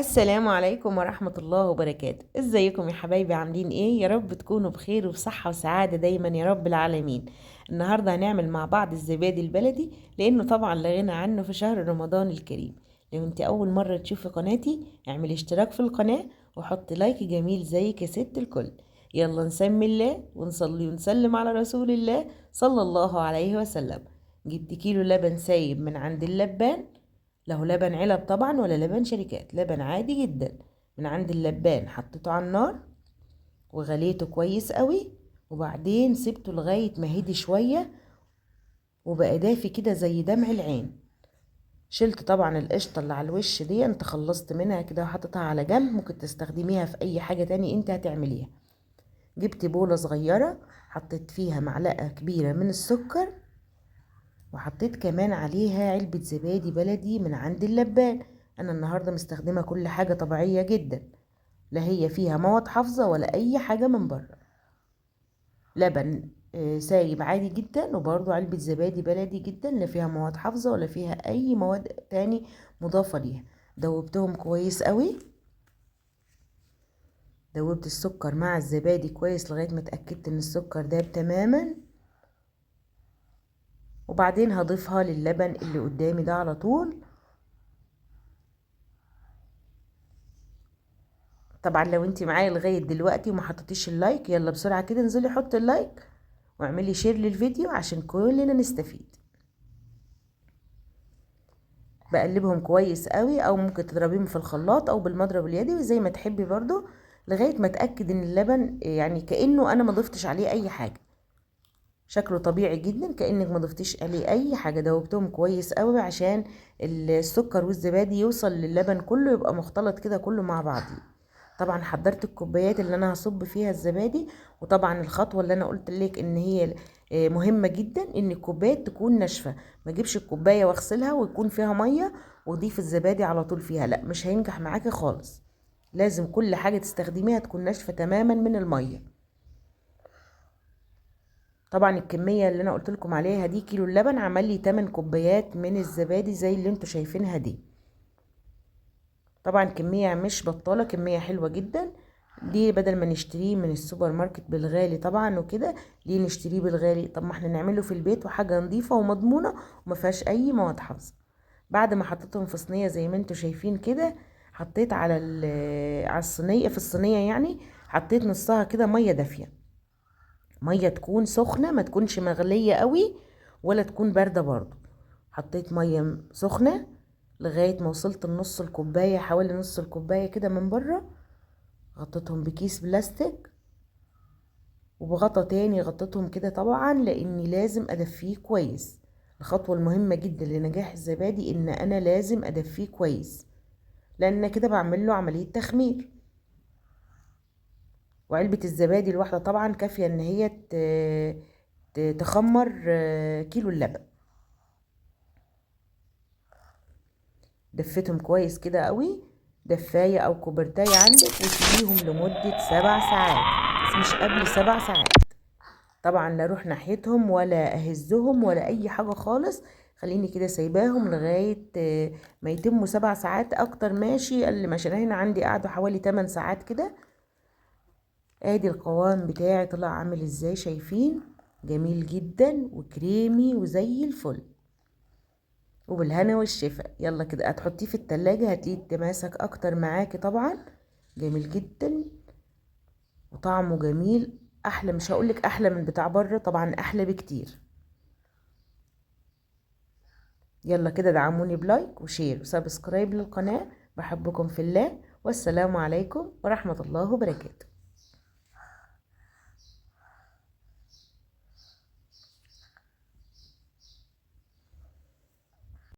السلام عليكم ورحمة الله وبركاته. ازيكم يا حبايبي؟ عاملين ايه؟ يا رب تكونوا بخير وبصحة وسعادة دايما يا رب العالمين. النهاردة هنعمل مع بعض الزبادي البلدي، لانه طبعا لا غنى عنه في شهر رمضان الكريم. لو انت اول مرة تشوفي قناتي اعملي اشتراك في القناة وحط لايك جميل زيك يا ست الكل. يلا نسمي الله ونصلي ونسلم على رسول الله صلى الله عليه وسلم. جبت كيلو لبن سايب من عند اللبان، له لبن علب طبعا ولا لبن شركات، لبن عادي جدا من عند اللبان. حطيته على النار وغليته كويس قوي، وبعدين سبته لغاية ما هدي شوية وبقى دافي كده زي دمع العين. شلت طبعا القشطة اللي على الوش دي، انت خلصت منها كده وحطيتها على جنب، ممكن تستخدميها في اي حاجة تاني انت هتعمليها. جبت بولة صغيرة حطيت فيها معلقة كبيرة من السكر، وحطيت كمان عليها علبة زبادي بلدي من عند اللبان. انا النهاردة مستخدمة كل حاجة طبيعية جدا، لا هي فيها مواد حافظة ولا اي حاجة من بره. لبن سايب عادي جدا، وبرضو علبة زبادي بلدي جدا، لا فيها مواد حافظة ولا فيها اي مواد تاني مضافة ليها. دوبتهم كويس قوي، دوبت السكر مع الزبادي كويس لغاية ما اتأكدت ان السكر داب تماما، وبعدين هضيفها للبن اللي قدامي ده على طول. طبعا لو انت معايا لغايه دلوقتي وما حطيتيش اللايك، يلا بسرعه كده انزلي حطي اللايك واعملي شير للفيديو عشان كلنا نستفيد. بقلبهم كويس قوي، او ممكن تضربيهم في الخلاط او بالمضرب اليدوي زي ما تحبي برضو، لغايه ما اتاكد ان اللبن يعني كانه انا ما ضفتش عليه اي حاجه، شكله طبيعي جدا كانك ما ضفتيش عليه اي حاجه. دوبتهم كويس قوي عشان السكر والزبادي يوصل للبن كله، يبقى مختلط كده كله مع بعضه. طبعا حضرت الكوبايات اللي انا هصب فيها الزبادي، وطبعا الخطوه اللي انا قلت لك ان هي مهمه جدا ان الكوبايات تكون ناشفه. ما اجيبش الكوبايه واغسلها ويكون فيها ميه واضيف الزبادي على طول فيها، لا مش هينجح معاكي خالص. لازم كل حاجه تستخدميها تكون ناشفه تماما من الميه. طبعا الكميه اللي انا قلت لكم عليها دي، كيلو اللبن عمل لي 8 كوبايات من الزبادي زي اللي انتوا شايفينها دي. طبعا كميه مش بطاله، كميه حلوه جدا. ليه بدل ما نشتريه من السوبر ماركت بالغالي طبعا وكده، ليه نشتريه بالغالي؟ طب ما احنا نعمله في البيت وحاجه نظيفه ومضمونه وما فيهاش اي مواد حافظه. بعد ما حطيتهم في صينيه زي ما انتوا شايفين كده، حطيت على الصينيه، في الصينيه يعني حطيت نصها كده ميه دافيه، ميه تكون سخنه ما تكونش مغليه قوي ولا تكون بارده برضو. حطيت ميه سخنه لغايه ما وصلت لنص الكوبايه، حوالي نص الكوبايه كده من بره. غطيتهم بكيس بلاستيك وبغطا تاني غطيتهم كده طبعا لاني لازم ادفيه كويس. الخطوه المهمه جدا لنجاح الزبادي ان انا لازم ادفيه كويس، لان كده بعمل له عمليه تخمير. وعلبه الزبادي الواحده طبعا كافيه ان هي تخمر كيلو اللبن. دفتهم كويس كده قوي، دفاية او كوبرتاية عندك، وسيبيهم لمدة 7 ساعات، بس مش قبل 7 ساعات. طبعا لا اروح ناحيتهم ولا اهزهم ولا اي حاجة خالص، خليني كده سايباهم لغاية ما يتموا 7 ساعات. اكتر ماشي، اللي ماشي هنا عندي قعدوا حوالي 8 ساعات كده. ادي القوام بتاعي طلع عامل ازاي، شايفين؟ جميل جدا وكريمي وزي الفل، وبالهنا والشفا. يلا كده هتحطيه في التلاجة هتلاقيه تماسك اكتر معاكي طبعا. جميل جدا وطعمه جميل، احلى، مش هقولك احلى من بتاع بره، طبعا احلى بكتير. يلا كده دعموني بلايك وشير وسبسكرايب للقناة. بحبكم في الله، والسلام عليكم ورحمة الله وبركاته.